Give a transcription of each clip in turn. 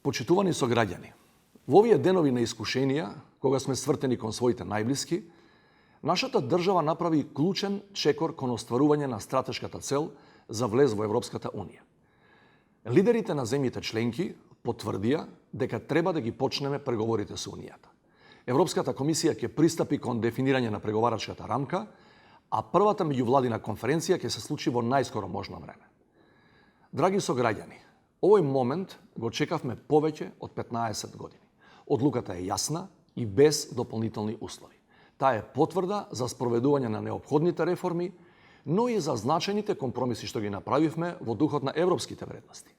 Почитувани сограѓани, во овие денови на искушенија, кога сме свртени кон своите најблиски, нашата држава направи клучен чекор кон остварување на стратешката цел за влез во Европската Унија. Лидерите на земјите членки потврдија дека треба да ги почнеме преговорите со Унијата. Европската комисија ќе пристапи кон дефинирање на преговарачката рамка, а првата меѓувладина конференција ќе се случи во најскоро можно време. Драги сограѓани, овој момент го чекавме повеќе од 15 години. Одлуката е јасна и без дополнителни услови. Таа е потврда за спроведување на неопходните реформи, но и за значајните компромиси што ги направивме во духот на европските вредности.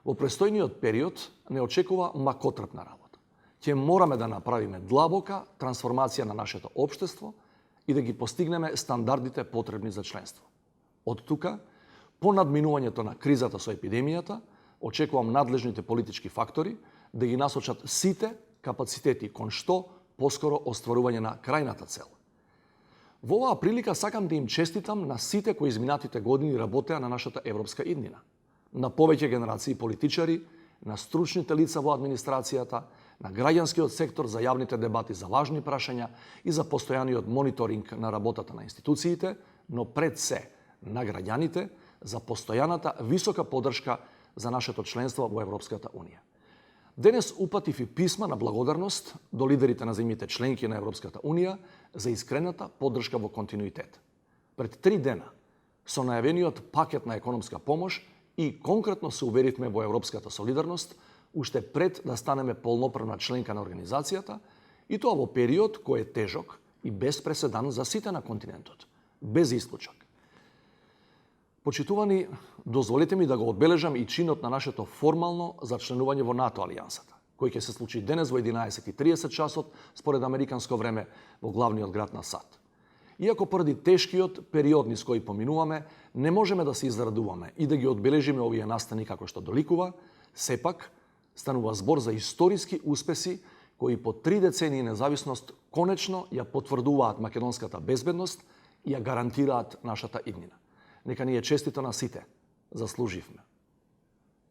Во престојниот период не очекува макотрпна работа. Ќе мораме да направиме длабока трансформација на нашето општество и да ги постигнеме стандардите потребни за членство. Од тука, по надминувањето на кризата со епидемијата, очекувам надлежните политички фактори да ги насочат сите капацитети кон што поскоро остварување на крајната цел. Во оваа прилика сакам да им честитам на сите кои изминатите години работеа на нашата европска иднина, на повеќе генерации политичари, на стручните лица во администрацијата, на граѓанскиот сектор за јавните дебати за важни прашања и за постојаниот мониторинг на работата на институциите, но пред се на граѓаните за постојаната висока поддршка за нашето членство во Европската Унија. Денес упатив и писма на благодарност до лидерите на земјите членки на Европската Унија за искрената поддршка во континуитет. Пред 3 дена, со најавениот пакет на економска помош и конкретно се уверивме во европската солидарност, уште пред да станеме полноправна членка на организацијата, и тоа во период кој е тежок и без преседан за сите на континентот, без исклучок. Почитувани, дозволете ми да го одбележам и чинот на нашето формално зачленување во НАТО алијансата, кој ќе се случи денес во 11:30 часот според американско време во главниот град на САД. Иако поради тешкиот период низ кој поминуваме, не можеме да се израдуваме и да ги одбележиме овие настани како што доликува, сепак станува збор за историски успеси кои по 3 децении независност конечно ја потврдуваат македонската безбедност и ја гарантираат нашата иднина. Нека ни е честито на сите. Заслуживме.